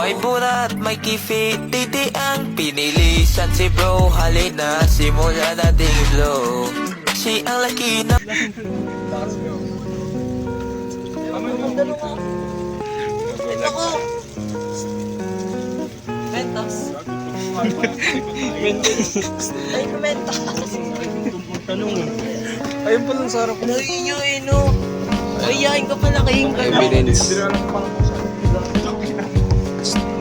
May bura at may kifi, titi ang pinilisan. Si bro, halina, simula nating flow. Si ang laki na Ako! Mentos. Ay, mentos. Ayun pa lang sa harap ko. Naiinyo eh, no? Mayayain ka pala kayong Evidence.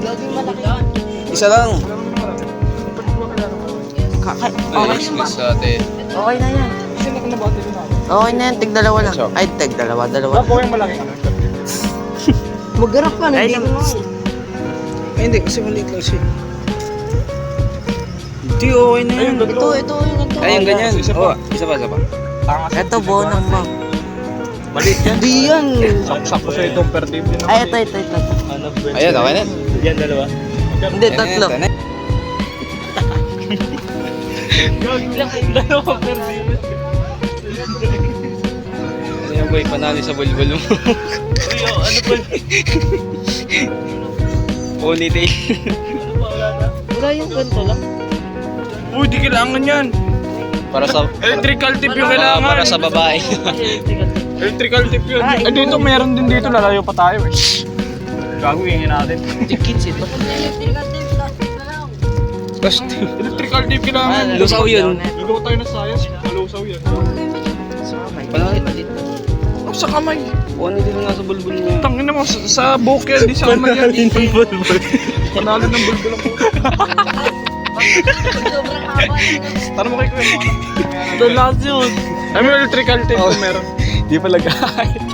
Laging malaki. Isa lang. Okay na ba? Sa atin. Okay na yan. Okay na yan, tig-dalawa lang. Ay, tig-dalawa. Ako yung malaki. Magharap ka, hindi ko nga. Ay, hindi. Kasi maliit lang siya. Hindi, okay na yan. Ito, yung ganito. Ay, yung ganyan. Oo, isa pa. Ito, bonang mo. Maliit yan. Hindi yan. Saksak ko sa itong pertib din. Ay, ito. Ayan, okay na. Yan, dalawa. Hindi, tatlo. Ito na. Dalawa pertib. Ano yung boy, panalo sa bulbul mo. Ano ba? Ponytail. Wala yung ganito lang. Uy, di kailangan yan. Para sa... Electrical tip yung kailangan. Para sa babae. Electrical tip yun. Ay, dito meron din dito. Lalayo pa tayo eh. Gagawin natin. Tickets ito. Basta. Electrical tip kailangan. Lusaw yun. Gagawa tayo ng science. Malusaw yan. Panalo. Oh, sa kamay. Ponytail nga sa bulbul mo. Tangin mo, sa buhok yan. Di sa kamay yan. Panalo ng bulbul ang puto. Sobrang haba yun. Tara mo kay Kuya. Ito lahat yun. Ay, may electrical tape kung meron. Di pala kahit.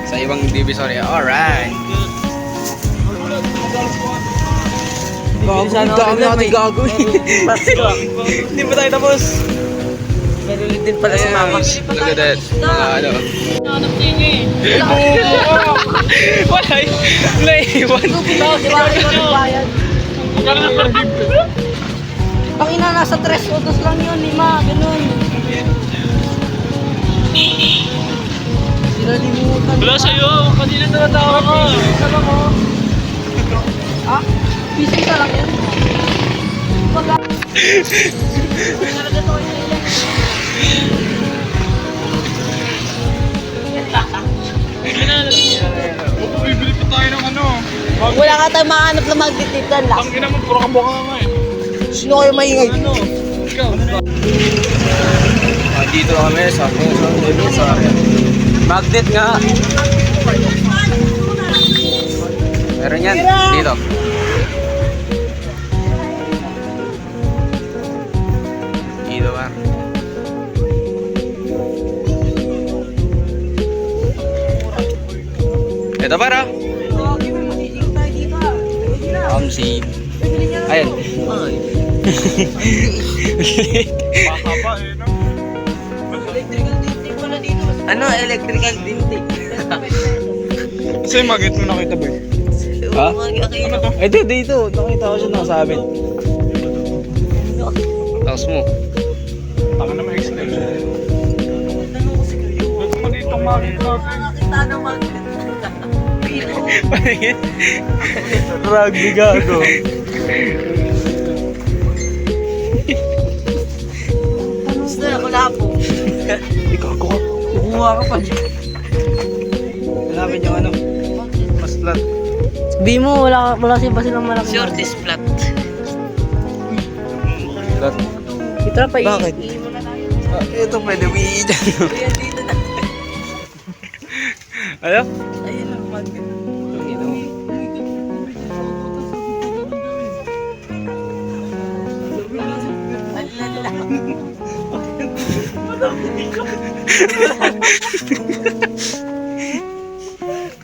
Sa ibang divisory. Alright. Ang dami natin gagawin. Hindi pa tayo tapos. Meron din pala si mama. Look at that. Mga ano. Wala. Naiwan. Ang ina, nasa 3 utos lang yun, 5, ganun. Sinalimutan. Wala sa'yo. Kanina natatawa ka. Ah? Busy ka lang yan. Wala. Bibili pa tayo ng ano. Wala ka tayong mahanap na magtititan lang. Ang ina mo, puro kang buka nga eh. Sino kayo maingay? Ano? Ikaw. Dito kami sa magnet nga. Meron yan. Dito. Dito ba? Ito para. Si ayan. Mahaba eh, no? Electrical dintig pala dito. Ano? Electrical dintig. Kasi yung magnet mo nakita ba eh? Ha? Ano to? Ito, dito. Nakita ko siya nakasabi. Tapos mo. Taka na may extension. Ba't mo ditong magnet natin? Nakita na magnet. Rugby gago. Gusto na, wala po. Ikaw ko. Kumuha ka pa. Hanapin yung ano. Mas flat. Sabi mo, wala siya ba silang malaki? Short is flat. Flat. Ito pa, Bakit? iihin mo na tayo. Ito pwede umiihi dyan. Ayan, dito na. Ano? Ayun ang magnet. Ito mo.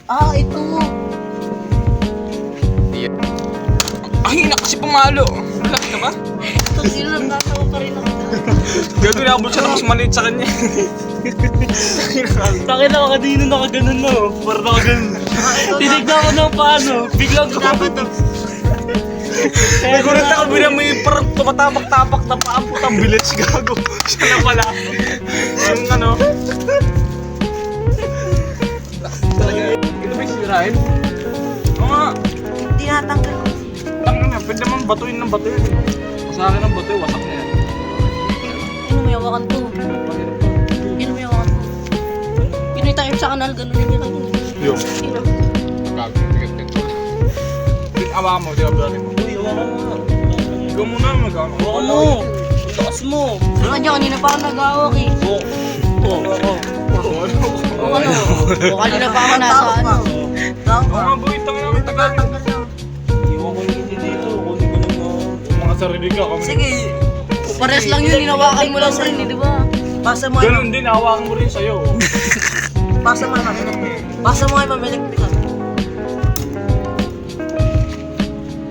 Ah, ito. Ay, na kasi pumalo. Wala ka ba? Ito, sino nagkatawa pa rin ako. Gagawin niya siya na mas maliit sa kanya. Takin ako kanina nakaganon na oh. Parang nakaganon. Tinignan ko ng paano. Biglang ko. Nagulat ako bilang may parang tumatapak-tapak na paabot ang village gago. Siya na pala. Yung ano. Ito ba yung sirain? tinatanggal ko. Tangin na, pwede naman batuin ng bato yan. Sa akin ang bato, wasak na yan. Ano may hawakan to? Ano may hawakan to? Pinoy tayo sa kanal, ganun niya kayo. Yung, Sino? gago, tigat. Awakan mo, di ba brother mo? Uy, hawakan mo nga. Ikaw muna, mag-awa. Hawakan mo. Ang taas mo. Ano dyan, kanina pa ako nag-awak eh. O kanina pa ako nasa ano. Mga boy, tangin namin tagal. Iwan ko yung hindi dito. Kunin ko lang mga... Mga sarili ka kami. Sige. Pares lang yun, hinawakan mo lang rin, di ba? Pasa mo Ganun din, hawakan mo rin sa'yo. Pasa mo kay mamilik. Pasa mo kay mamilik.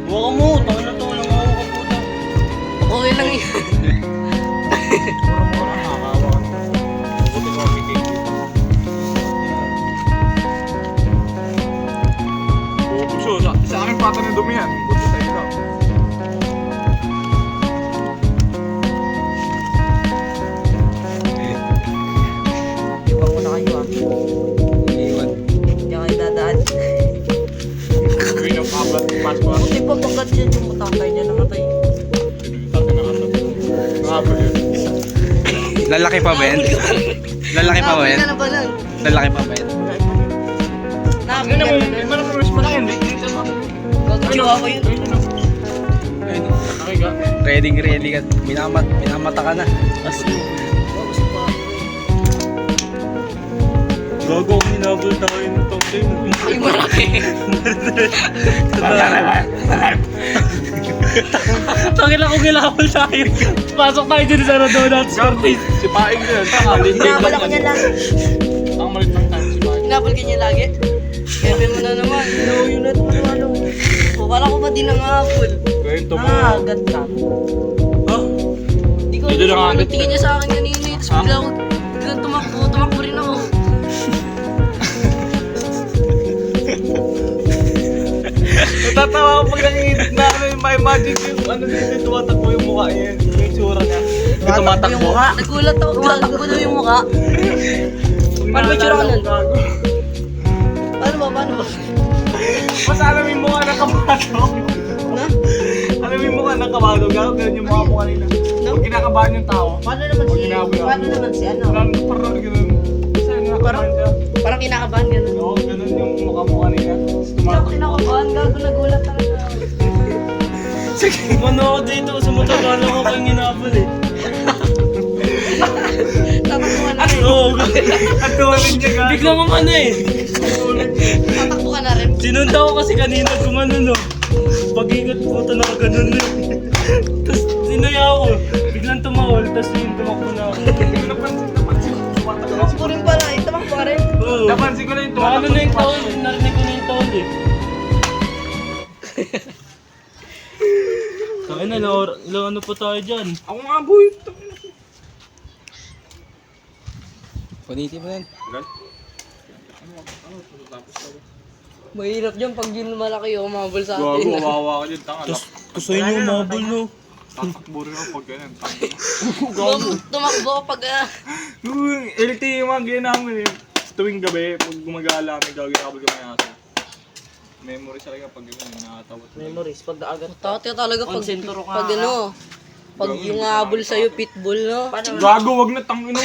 Hawakan mo. Tawin na to. Walang hawakan po. Okay lang yun. Mura-mura, nakakawa ka. Buti ko kami puso, sa akin pata ng dumihan. Buti sa'yo lang. Iwan ko na kayo ah. Iwan. Diyan kayo dadaan. Gawin ng kabat, pas pa. Buti pa pagkat yan yung matatay niya namatay. Tatay na kasap. Nakabal yun. Lalaki pa, Ben? Lalaki pa, Ben? Nakapagod ka na ba lang? Lalaki pa, Ben? Ano mo, iba na mas malaki, hindi dito mo. Gagawa ko yun. Ayun, nakiga. Ready ka. Minamata ka na. Gago kung hinabol tayo ng top 10. Ay, malaki. Tangin lang kung hinabol tayo. Pasok tayo dito sa Donuts. Gartis, si Paing yun. Hinabol ako niya lang. Ang malit ng time si Paing. Hinabol ka niya lagi. Kaya mo na naman. No, yun na ito. Ano? O, kala ko ba di nangahabol? Kwento mo. Agad ka. Ah, Di ko Dito lang ano, agad. tingin niya sa akin kanina. Tapos biglang tumakbo rin ako. Natatawa ako pag nakikita na ano yung my magic yung ano dito tumatakbo yung mukha niya. Yung tsura niya. Yung tumatakbo. Nagulat ako. Tumatakbo daw yung mukha. Paano ba tsura ka nun? Paano ba? Mas alam yung mukha ng kabado. Na? Alam yung mukha ng kabado. Gano'n ganun yung mukha mo kanina. Pag kinakabahan yung tao. Paano naman si ano? Parang ganun. Kasi kinakabahan siya. Parang kinakabahan ganun. Oo, ganun yung mukha mo kanina. Tapos Ikaw tumatakbo. kinakabahan, gago nagulat talaga. Mano ako dito sa matagala ko kayong hinabol eh. Tatakbo ka na rin. Oo, Ang tuwalin niya gano'n. biglang umano eh. Tatakbo ka na rin. Sinunda ko kasi kanina gumano no. Pag-ikot puto na ganun eh. Tapos sinaya ako. Biglang tumawal, tapos yun tumakbo na ako. Napansin ko. Tumatakbo. Tamakbo rin pala. Tamakbo ka rin. Oo. Napansin ko na yung Ano tumatakbo. na yung tawal, narinig ko na yung tawal eh. Kaya na, ilang ano pa tayo dyan? Ako nga boy. Punitin mo yan. Mahirap dyan pag yun malaki yung umabol sa Gago, atin. wawa ka dyan. Tanga lang. Gusto nyo umabol no? Tatakbo rin ako pag ganyan. Tumakbo pag Elite yung mga ganyan namin eh. Tuwing gabi, pag gumagala kami, gagawin kami aso. Memories talaga pag ganyan, nakatawa. Memories, pag daagat. Tate talaga pag Konsentro ka. pag ano. Pag yung habol sa'yo, pitbull, no? Gago, wag na tangin mo.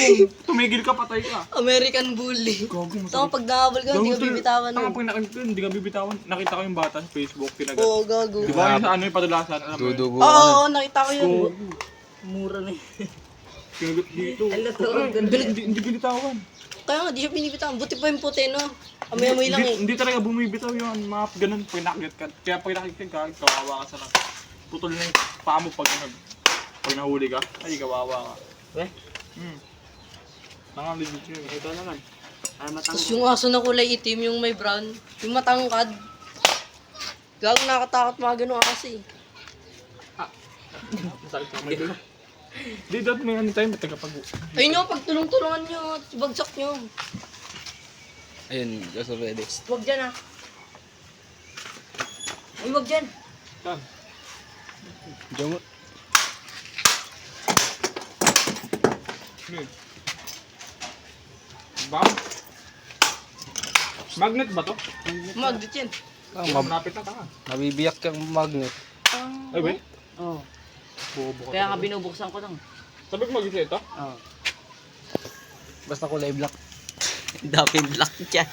Tumigil ka, patay ka. American bully. Tama, pag nahabol ka, hindi ka bibitawan Tanga nun. pag nakita, hindi ka bibitawan. Nakita ko yung bata sa Facebook, tinagat. Oo, gago. Di ba yung sa ano yung padulasan? Alam mo yun? Dudugo Oo, ka. oo, nakita ko yun. Mura na eh. Tinagat dito. Hindi binitawan. Kaya nga, di siya binibitawan. Buti pa yung puti, no? Amoy-amoy lang eh. Hindi talaga bumibitaw yung mga ganun pag nakagit ka. Kaya pag nakagit ka, kawawa ka sa nak. Putol na yung paa mo pag pag nahuli ka. Ay, kawawa ka. Eh? Tanga legit yun. Ito naman. Tapos yung aso na kulay itim, yung may brown, yung matangkad. Gago, nakatakot mga ganun kasi. Masakit ka may dulo. Di dapat may ano tayo, may tagapag... Ayun nyo, pag tulong-tulungan nyo, bagsak nyo. Ayun, just ready. Huwag dyan ah. Ay, huwag dyan. Saan? Diyan mo. Ba? Magnet ba to? Magnet yan. Malapit na ka. Nabibiyak yung magnet. Ay, ba? Oo. Bobo ka. Kaya nga binubuksan ko lang. Sabi ko mag-isa ito? Oo. Basta kulay black. Dapin black dyan.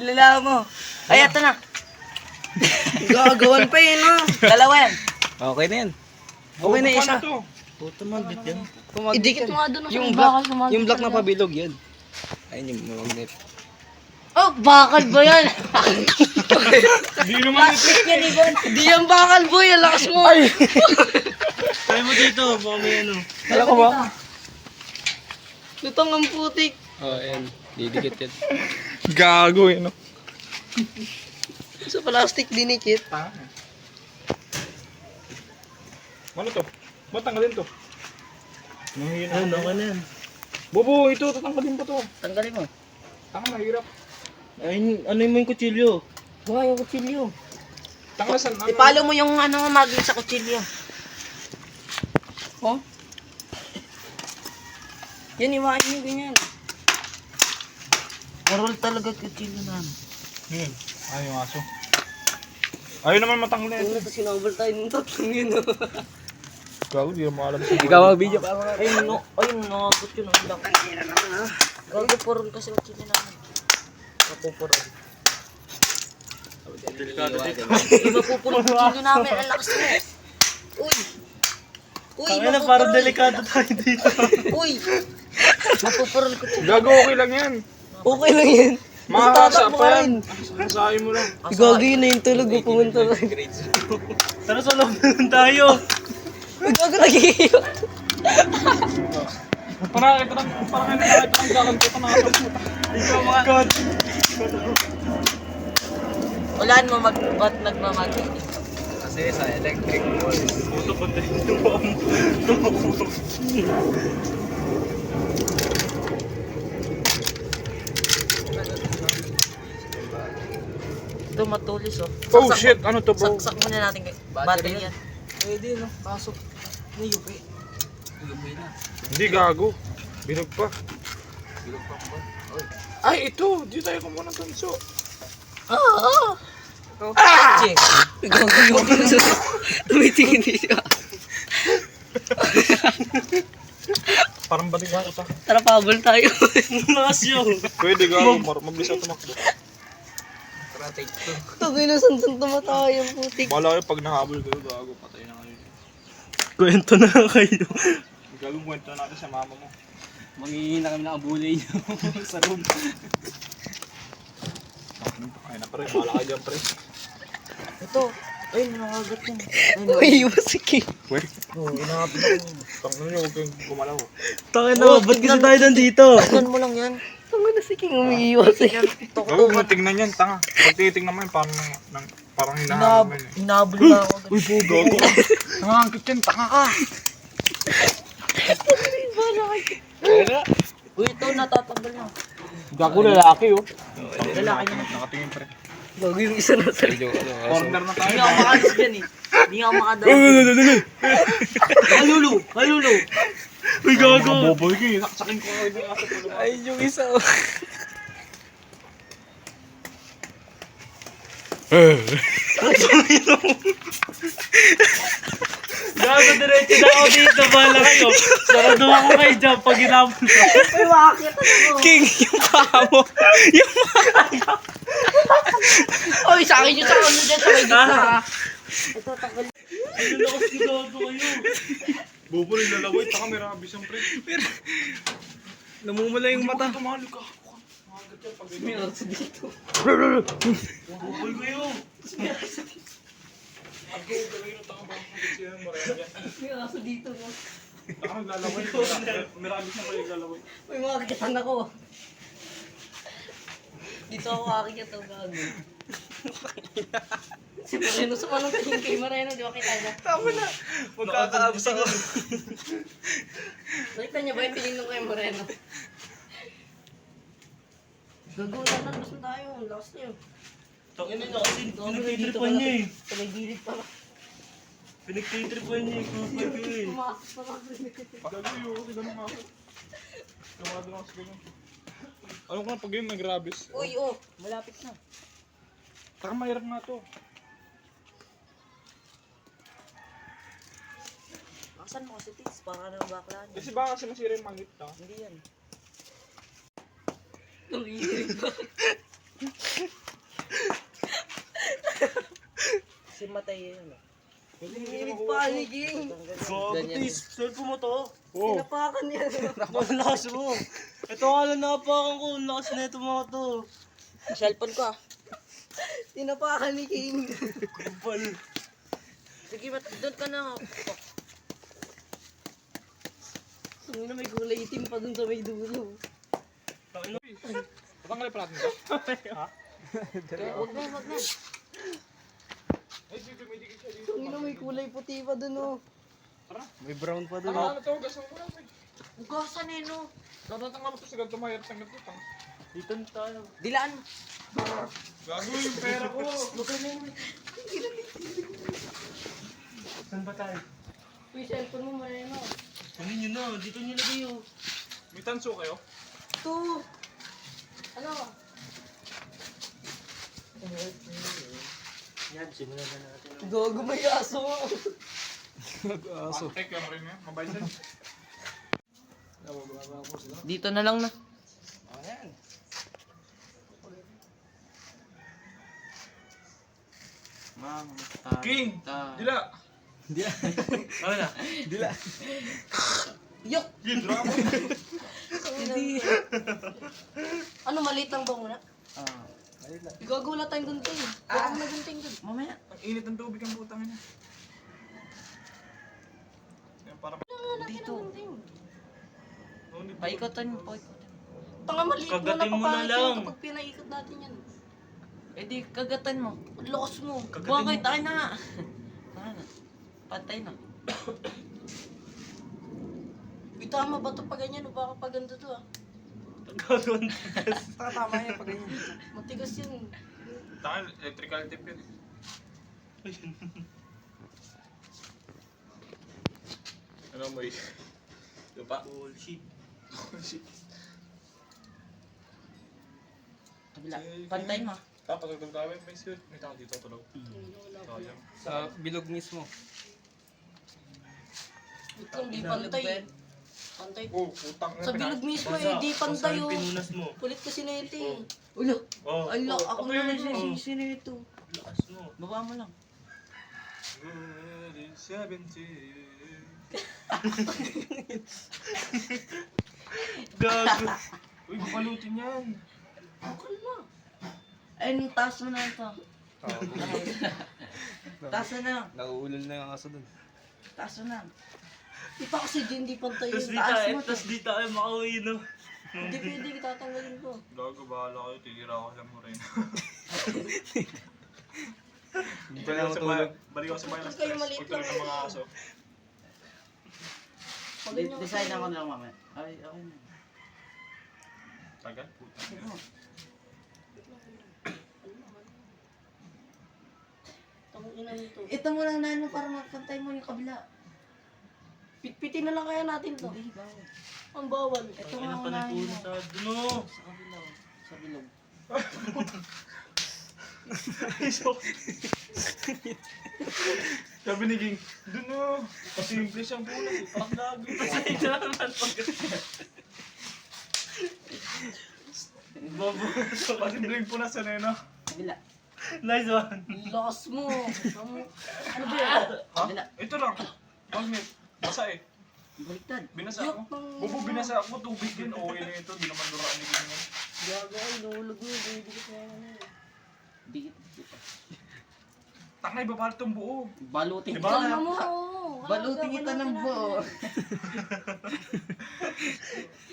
Lala mo. Ay, ito na. Gagawan pa yun, no? Dalawa yan. Okay na yan. Okay na isa. Ano to? Puto magnet yan. Idikit mo nga doon sa Yung bakal black, sumagit yung black na talaga. pabilog yan. Ayun yung magnet. Oh, bakal ba yan? Hindi naman ito. Yan, Ibon. Di yan bakal, boy. Ang lakas mo. Ay! Kaya mo dito, baka may ano. Alam ko ba? Lutang ang putik. Oh, ayan. Didikit yan. Gago eh, no? Sa plastic dinikit. Ano to? Ba't tanggalin to? Mahina. Ano, okay na yan. Bobo, ito, tatanggalin pa to. Tanggalin mo. Tanga, mahirap. Ay, ano mo yung kutsilyo? Buka yung kutsilyo. Tanglasan, ano? Ipalo mo yung ano magnet sa kutsilyo. Oh? Yan, iwain nyo ganyan. Marol talaga kutsilyo namin. Yun. Ay, yung aso. Ayaw naman matanggalin ito. Ito sinobal tayo ng tatlong yun. Gago, di naman alam sa Ikaw mag-video pa mga. Ayun, no, ayun, nakakot yun. Ang laki. Gago porol kasi kutsilyo namin. Mapuporol. Mapupulong kutsilyo namin. Ang lakas mo. Uy! Uy, Kaya na, parang delikado tayo dito. Uy! Mapupurol kutsilyo. Gago, okay lang yan. Okay lang yan. Makakasa pa yan. Sasahin mo lang. Gagi na yung tulog mo pumunta na. Tara sa loob na lang tayo. Gago nag-iiyo. Parang ito lang gaganto pa nakapagputa. Ikaw mga... Walaan mo ba't nagmamagnetic? Kasi sa electric wall. Puto ko din mo. Ito matulis oh. Oh shit, ano to bro? Saksak muna natin kay battery yan. Pwede no. Kaso, may yupi. Hindi gago. Binog pa. Ay, ito. Di tayo kumuha ng tanso. Check. Gago yung tumitingin siya. Parang balig ako ta. Tara pabol tayo. Masyo. Pwede gago. Mabilis ako tumakbo. Tugay na sansan tumatay ang putik. Bala kayo pag nahabol kayo, gago. Patay na kayo. Kwento na lang kayo. Gago, kwento natin sa mama mo. Manghihina kami ng abulay niyo sa room. Ay na pre, bala kayo dyan pre. Ito. Ay, nanakagat yun. Uy, masiki. Wait. Oo, inahapin ako. Tangin nyo, huwag kayong gumalaw. Tangin na, ba't kasi tayo nandito? Tignan mo lang yan. Tanga na si King umiiwas eh. Gago, mo tingnan yan, tanga. Pag titignan mo yan, parang hinahabol mo yun eh. Hinabol na ako. Uy, po, gago. Nangangkit yan, tanga ka. Uy, ito natatanggal na. Gago, lalaki oh. Lalaki na. Nakatingin pre. Gago yung isa na sa Corner na tayo. Hindi ako makalis dyan eh. Hindi ako makadala. Halulu! Halulu! Uy, gago. Boboy ko eh, naksakin ko kayo yung aso. Ay, yung isa. Oh. Gago, diretso na ako dito. Bahala kayo. Sarado ako kayo dyan pag inabot ko. Uy, makakita ako. King, yung paa mo. Yung Uy, sa akin yung sa ano dyan sa may gitna. Ito, tanggal. Ano na kasi gago kayo? Bobo rin lalaway, taka may rabies ang pre. namumula yung mata. Tumalo ka. May arso dito. Bukol kayo. May arso dito mo. Taka naglalaway. May rabies na kayo naglalaway. Uy, makakitan ako. Dito ako kakikita gago. Si Moreno sa manong tingin kay Moreno, di ba kita niya? Tama na. Magkakaabs ako. Nakita niya ba yung tingin nung kay Moreno? Gagawin na gusto tayo, ang lakas niyo. Tangin na kasi pinagtitripan niya eh. Sa may gilid pa ba? Pinagtitripan niya eh. Kupal ko eh. Tumakas pa ba? Gago yun, kasi ganun nga ako. Tumado lang sa ganun. Ano ko na pag yun nag-rabies? Uy, oh, malapit na. Saka mahirap nga to. Asan mo kasi tis? Para na bakla niya. Kasi baka kasi masira yung mangit to. Hindi yan. Si Matay yun. Nanginig pa, Niging. Gago, tis. Cellphone mo to. Oo. Tinapakan yan. Ang lakas mo. Ito nga lang napakan ko. Ang lakas na ito mga to. Cellphone ko ah. Tinapakan ni King. Kupal. Sige, doon ka na. Ang na may kulay itim pa dun sa may dulo. Patanggalin pa natin ito. Ha? Wag na, wag na. Ay, sige, may dikit siya dito. Ang na may kulay puti pa dun oh. May brown pa doon. Ano to? Gasong mo lang. Ugasan eh no. Tatanggal mo to sa ganito, mahirap sa ganito. Dito na tayo. Dilaan mo. Gago yung pera ko. Saan ba tayo? Uy, cellphone mo Moreno. Kunin nyo na. Dito nyo lagay oh. May tanso kayo? Ito. Ano? Yan, simulan na natin. Gago may aso. Antek yung rin yan. Mabait din. Dito na lang na. King! Dila! Ano na? Yok! Yun, drama. Hindi. Ano, maliit lang ba muna? Gagawa tayong gunting. Huwag na gunting dun. Mamaya. Ang init ng tubig ang putang ina. Yan, parang... Dito. Oh, hindi- Paikotan mo, paikotan. Tanga maliit muna Kagatin mo na papangit lang. yun kapag pinaikot natin yan. Eh di, kagatan mo. Ang lakas mo. Bakit? Tayo na nga. Ano? Pantay na. Uy, tama ba ito pa ganyan o baka pa ganito to ah? Gagawin. Tama yan pag ganyan. Matigas yun. Tanga, electrical tip yun. Ano mo eh? Lupa? Bullshit. Kabila. Pantay mo. Tapos ito gawin, may suit. May tao dito tulog. Sayang. Sa bilog mismo. Ito, di pantay. Pantay. Oh, putang Sa bilog mismo eh, di pantay oh. Pinunas mo. Kulit kasi na ito eh. Ulo. Oh. Ay, ako ako naman yun, siya. Sino ito? Lakas mo. Baba mo lang. Good in 17. Gago. Uy, babalutin yan. Bukal na. Ay, taas mo na ito. Taas mo na. Nauulol na yung aso doon. Taas mo na. Di pa kasi di pantay Tapos yun. di Taas tayo, mo to. tapos di tayo makauwi no. Hindi pwede, tatanggalin ko. Gago, bahala kayo. Titira ko lang mo rin. Hindi pa lang tulog. Balik ako sa bahay ng Huwag kayo stress. maliit Pagtulog ng mga aso. Pag ganyan Design ako na lang mamaya. Ay, okay na. Tagal, puta. Tangin ina nito. Ito mo lang na para mapantay mo yung kabila. Pitpitin na lang kaya natin to. Hindi, bawal. Ang bawal. Ito Ay, nga napalipunan unahin mo. sa duno. Sa kabila. Sa bilog. Sabi ni King, dun o. Pasimple siyang pulas. Pag lagi. Pasay na naman pag... Bobo. Pasimpleng pulas yan eh, no? Kabila. Nice one. Lakas mo. Ano ba yan? Ha? Kabila. Ito lang. Magnet. Basa eh. Baliktad. Binasa ako. Bobo, binasa ako. Tubig din. Okay na ito. Di naman duraan ni King yan. Gaga, inuulog mo. Didikit na yan. Dikit. Tangay, babalit itong buo. Balutin Diba? kita. Ano mo? oo. Balutin kita ng buo.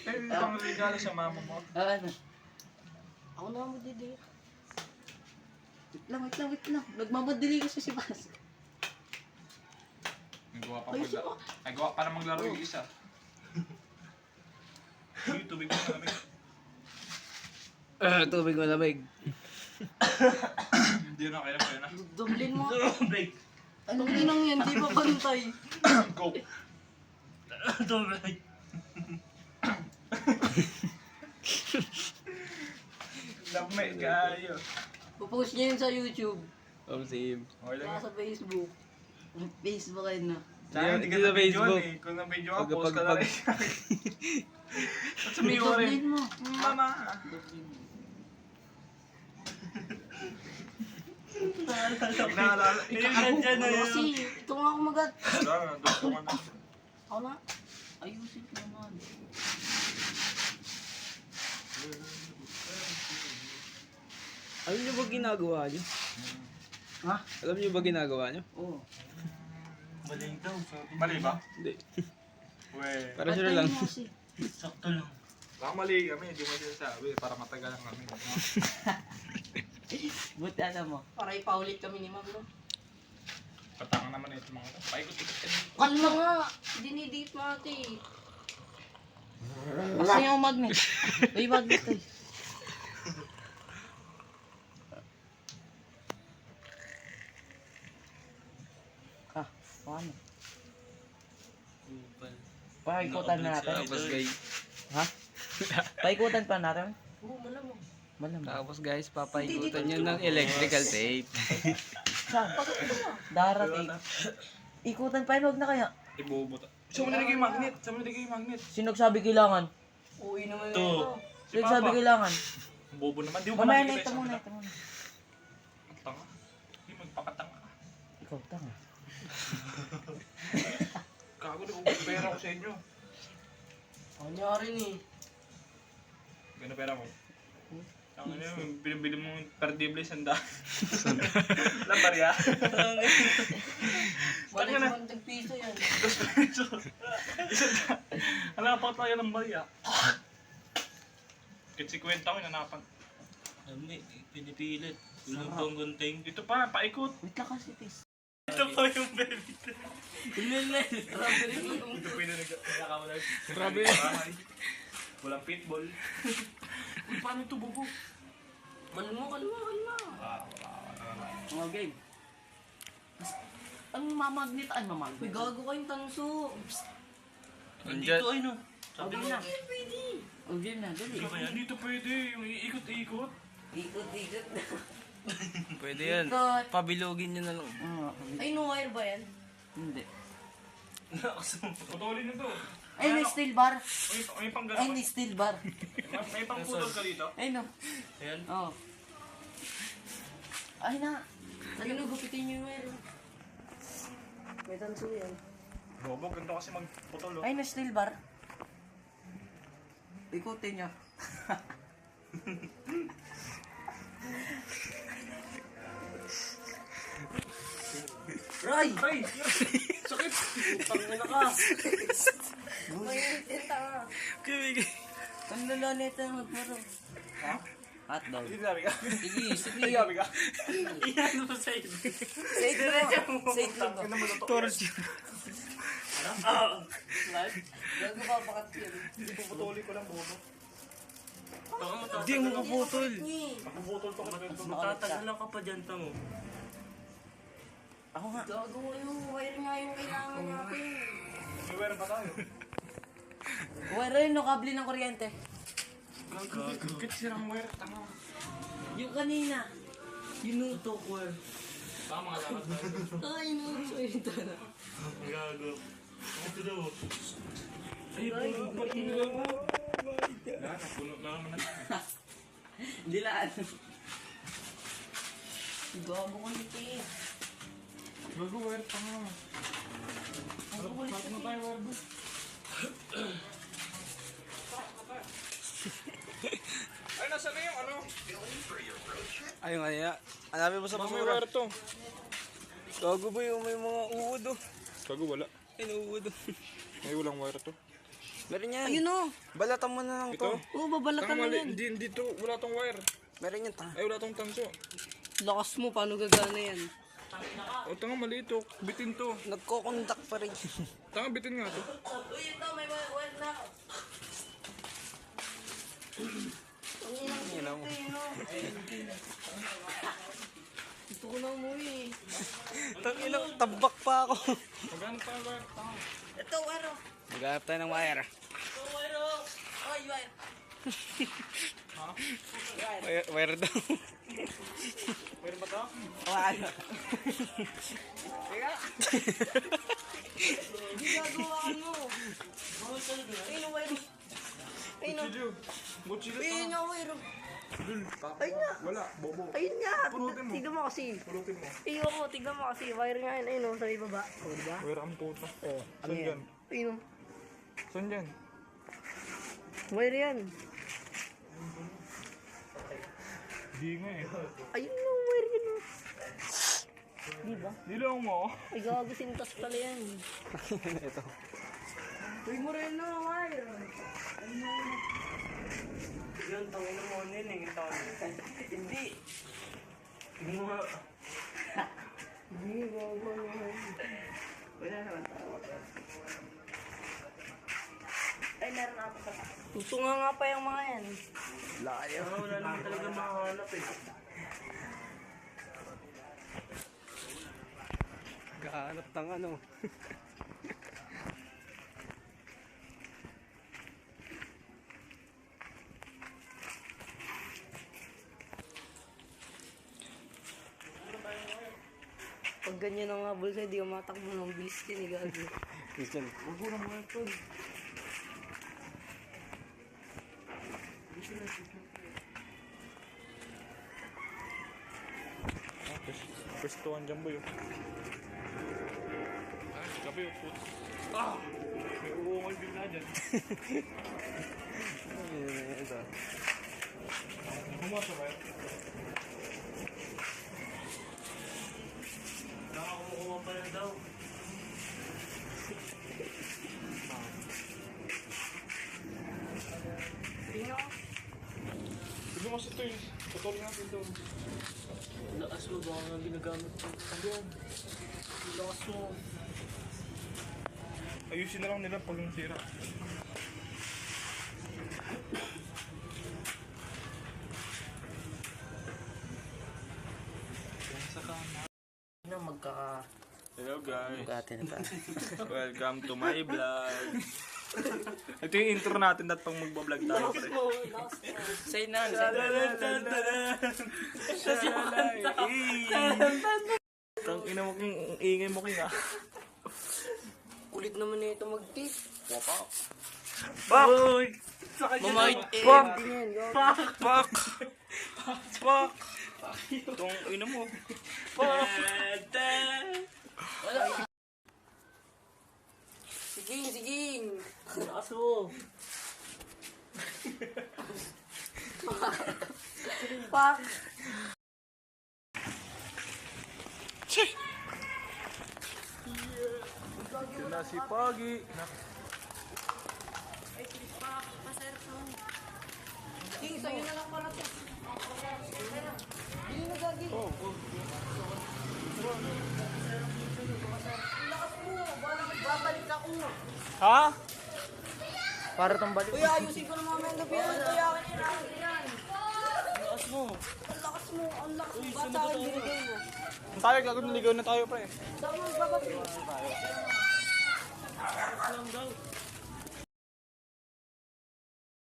Eh, pang regalo sa mama mo. Ano? Ako na magdidikit. Wait lang. Nagmamadali kasi si Bas. Nagawa pa maglaro. Nagawa pa na maglaro yung isa. Uy, tubig mo na kami. Tubig malamig. Hindi na kaya na. Dublin mo. Break. Anong inang yan? Di ba pantay? Go. Break. Lamay kayo. Pupost niya yun sa YouTube. Same. Okay lang. Saka sa Facebook. Facebook ay na. Tsaka Hindi sa Facebook. Kung na video ka, Pag- post ka na pag- rin. At sabihin mo rin, mo. Mama. Naalala. Ayun na dyan na yun. Kasi, ito nga kumagat. Wala na, doon ko na. Ako na. Ayusin ko naman. Alam niyo ba ginagawa niyo? Ha? Alam niyo ba ginagawa niyo? Oo. Maling daw, sabi. Mali ba? Hindi. Weh. Para sure lang. Sakto lang. Baka mali kami, hindi mo sinasabi para matagal lang kami. Buti alam mo. Para ipaulit kami ni Ma'am, no? Patangan naman ito mga ito. Paikot-ikot ka dito. Kalma nga! Dinidate mo ate. Kasi yung magnet. May magnet eh. Ah, paano? Paikutan natin. Tapos guys. Ha? Paikutan pa natin? Oo, malamang. Malamang. Tapos guys, papaikutan niyo ng electrical tape. Saan? Darating. Ikutan pa yun, huwag na kaya. Ibubuta. Saan mo nilagay yung magnet? Saan mo nilagay yung magnet? Sino nagsabi kailangan? Uwi naman Ito. ito. Sino nagsabi kailangan? Ang bobo naman. Di mo ba Mamaya na nakikita ito yung muna, sakit? ito muna. Ang tanga. Hindi magpakatanga ka. Ikaw, tanga. Kago na ubos pera ko sa inyo. Kanya rin eh. Gano'n pera mo? Ang ano yun, binibili mo perdible sanda. Lang barya. Balik naman tag-piso yan. Hanapan tayo ng barya. Kasi kwenta ko, nanapan. Hindi, pinipilit. Gulang tong gunting. Ito pa, paikot. Wait lang kasi, tis. Ito pa yung baby. Ito pa yung nagkakawalag. Grabe. Walang pitbull. Uy, paano ito, bubo? Kalma. Mga game. Ang mamagnet ay mamagnet. Uy, gago kayong tanso. Dito ay no. Sabi Okay mo. na. Ang game na, dali. Dito pwede, yung iikot-ikot. Ikot-ikot na. Pwede yan. Ikot. Pabilogin niyo na lang. Ay, no wire ba yan? Hindi. Putulin nyo to. Ay, may steel bar. May pang Ay, gano'n. may steel bar. May pang putol ka dito. Ay, no. Ayan. Oh. Ay na. Lagi na gupitin nyo yung wire. May tanso yan. Bobo, ganito kasi magputol. Ay, na steel bar. Ikutin niya. Ay! Ay! Sakit! Tangina ka. Mainit yan tanga. Ang lala nito ang magmaro. Ha? Hotdog. Hindi sabi ka? Sige, sige. Hindi sabi ka? Iyan mo sa iyo. Say mo. Say mo. Toros yun. Gago pa bakat yan. Hindi puputulin ko lang, bobo. Hindi mo paputol. Napuputol pa kasi. Matatagalan ka pa dyan tango. Ako nga. Gago yung wire nga yung kailangan natin. May wire pa tayo. Wala rin no, kable ng kuryente. Bakit sirang wire? Tanga. Yung kanina. Yinuto ko. Baka mga lakas na. Ay, no. Ito na. Gago. Ito daw. Ay, puno pa rin nila mo. Yan, puno na naman na. Dilaan. Gago ka nito eh. Bago wire, tanga. Ano ba? Bakit na tayo wire ba? Ay, nasa na yung ano? Ayun nga niya. Hanapin mo sa Baka may basura. wire to. Gago ba yung may mga uod oh. Kago, wala. Ay, uod oh. May walang wire to. Meron yan. Ayun o. Balatan mo na lang Ito? to. Oo, babalatan Tanga na mali. yan. Hindi to. Wala tong wire. Meron yan ta. Ay, wala tong tanso. Lakas mo, paano gagana yan? O, tanga mali ito. Bitin to. Nagkokontak pa rin. Tanga, bitin nga to. Uy, ito, may wire na. Yan ako. Gusto ko lang mo eh. Tangilang tabak pa ako. Magano pa yung wire? Tanga. Ito, wire o. Maghanap tayo ng wire. Ito, wire o. Ay, wire. Wire daw. Meron ba to? Hindi gagawa mo. Ayun ang wire. Ayun ang. Mochila Ayun nga wire. Dul, Ayun nga. wala, bobo. Ayun nga. Punutin mo. Tignan mo kasi. Pulutin mo. Ayun ko, tignan mo kasi. Wire nga yun. Ayun o, sa may baba. O, diba? Where ang puta. O, Saan yan? Ayun o. Saan yan? Wire yan. Di nga eh. Ayun o, wire yan o. Diba? Nilang mo. Ay, gago sintas pala yan. Ito. Uy mo rin na, wire. Yun, tangin na mo nil, yung tawag. Hindi. Hindi mo nga. Hindi, gago naman. Wala naman tawag. Ay, meron ako sa taas. Tutunga nga pa yung mga yan. Wala naman talaga makahanap eh. Gahanap ng ano. Pag ganyan ang habol sa'yo, di ka matakbo ng bilis din, gago. Christian. Pwestuhan dyan boy. Ah, gabi yung puto. Ah! May uungal bigla dyan. Ito. Humasa ba yun? Nakakumukuha pa rin daw. Sige mas ito yun. Patuloy natin ito. Lakas mo, baka nga ginagamit ko. Hanggang. Lakas mo. Ayusin na lang nila pag nasira. Na magkaka... Hello guys. Bugatti na tayo. Welcome to my vlog. Ito yung intro natin at pang magbablog tayo. Say na. Kang ina mo kong ingay mo king ah. Kulit naman na ito mag-tip. Uy! Mamahit eh. Fuck! Hindi yan, gago. Fuck! Fuck! Itong ina mo. Fuck! Siging, siging. Lakas mo. Fuck. Sila si Pagi. Siging, sa'yo na lang para to. Hindi na gagi. Lakas mo. Babalik ako. Ha? Para tong balik. Uy, ayusin ko na mga mendo yan. Kuya, akin yan. Lakas mo. Ang lakas mo. Ang lakas mo. Ba't sa akin binigay mo? Tayo, gagawin naligaw na tayo pre. Saan mo babalik? Lakas lang daw.